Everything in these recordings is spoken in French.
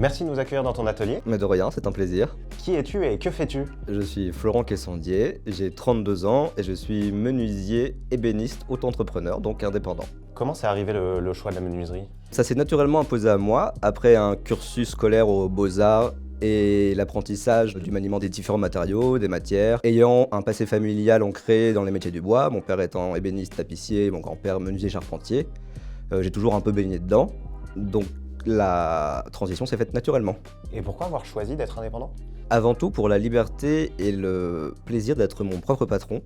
Merci de nous accueillir dans ton atelier. Mais de rien, c'est un plaisir. Qui es-tu et que fais-tu? Je suis Florent Quessandier, j'ai 32 ans et je suis menuisier, ébéniste, auto-entrepreneur, donc indépendant. Comment c'est arrivé le choix de la menuiserie? Ça s'est naturellement imposé à moi après un cursus scolaire aux Beaux-Arts et l'apprentissage du maniement des différents matériaux, des matières. Ayant un passé familial ancré dans les métiers du bois, mon père étant ébéniste tapissier, mon grand-père menuisier charpentier, j'ai toujours un peu baigné dedans, donc la transition s'est faite naturellement. Et pourquoi avoir choisi d'être indépendant? Avant tout pour la liberté et le plaisir d'être mon propre patron,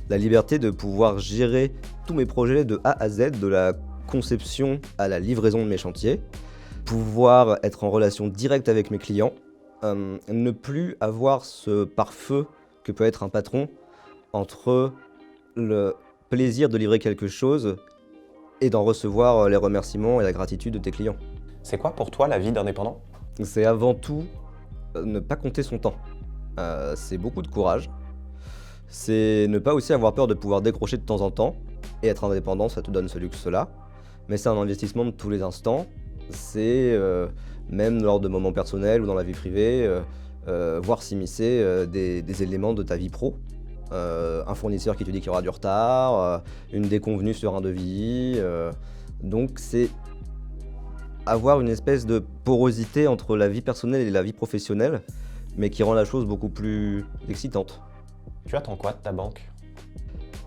la liberté de pouvoir gérer tous mes projets de A à Z, de la conception à la livraison de mes chantiers, pouvoir être en relation directe avec mes clients, ne plus avoir ce pare-feu que peut être un patron entre le plaisir de livrer quelque chose et d'en recevoir les remerciements et la gratitude de tes clients. C'est quoi pour toi la vie d'indépendant? C'est avant tout ne pas compter son temps. C'est beaucoup de courage. C'est ne pas aussi avoir peur de pouvoir décrocher de temps en temps. Et être indépendant, ça te donne ce luxe-là. Mais c'est un investissement de tous les instants. C'est même lors de moments personnels ou dans la vie privée, voir s'immiscer des éléments de ta vie pro. Un fournisseur qui te dit qu'il y aura du retard, une déconvenue sur un devis. Donc c'est avoir une espèce de porosité entre la vie personnelle et la vie professionnelle, mais qui rend la chose beaucoup plus excitante. Tu attends quoi de ta banque?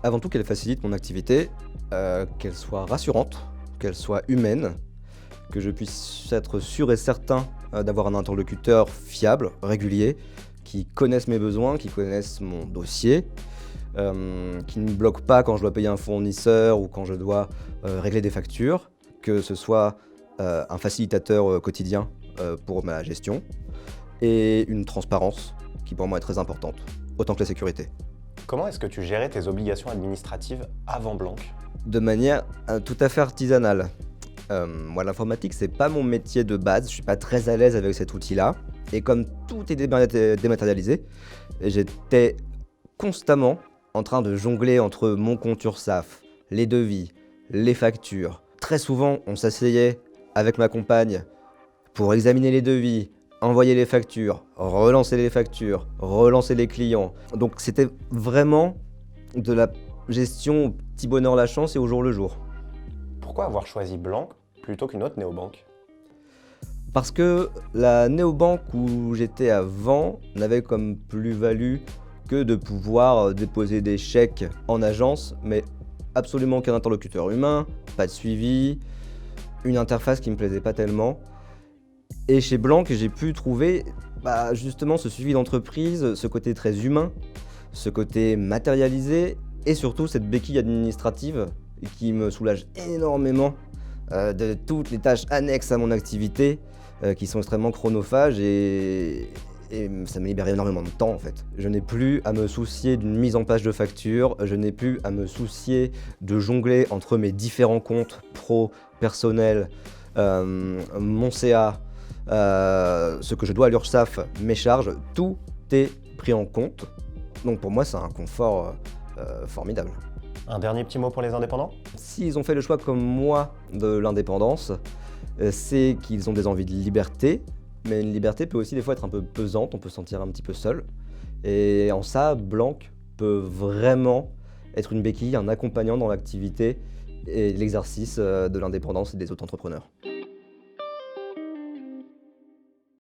Avant tout qu'elle facilite mon activité, qu'elle soit rassurante, qu'elle soit humaine, que je puisse être sûr et certain d'avoir un interlocuteur fiable, régulier, qui connaisse mes besoins, qui connaisse mon dossier, qui ne me bloque pas quand je dois payer un fournisseur ou quand je dois régler des factures, que ce soit un facilitateur quotidien pour ma gestion et une transparence qui pour moi est très importante, autant que la sécurité. Comment est-ce que tu gérais tes obligations administratives avant Blanc? De manière tout à fait artisanale. Moi, l'informatique, c'est pas mon métier de base, je suis pas très à l'aise avec cet outil-là. Et comme tout est dématérialisé, j'étais constamment en train de jongler entre mon compte URSSAF, les devis, les factures. Très souvent, on s'asseyait avec ma compagne pour examiner les devis, envoyer les factures, relancer les clients. Donc c'était vraiment de la gestion au petit bonheur la chance et au jour le jour. Pourquoi avoir choisi Blanc plutôt qu'une autre néobanque? Parce que la néobanque où j'étais avant n'avait comme plus-value que de pouvoir déposer des chèques en agence, mais absolument aucun interlocuteur humain, pas de suivi, une interface qui me plaisait pas tellement. Et chez Blanc, j'ai pu trouver justement ce suivi d'entreprise, ce côté très humain, ce côté matérialisé et surtout cette béquille administrative qui me soulage énormément de toutes les tâches annexes à mon activité qui sont extrêmement chronophages et ça me libère énormément de temps en fait. Je n'ai plus à me soucier d'une mise en page de facture, je n'ai plus à me soucier de jongler entre mes différents comptes pro, personnels, mon CA, ce que je dois à l'URSSAF, mes charges, tout est pris en compte. Donc pour moi c'est un confort formidable. Un dernier petit mot pour les indépendants? S'ils ont fait le choix comme moi de l'indépendance, c'est qu'ils ont des envies de liberté, mais une liberté peut aussi des fois être un peu pesante, on peut se sentir un petit peu seul. Et en ça, Blanc peut vraiment être une béquille, un accompagnant dans l'activité et l'exercice de l'indépendance et des auto-entrepreneurs.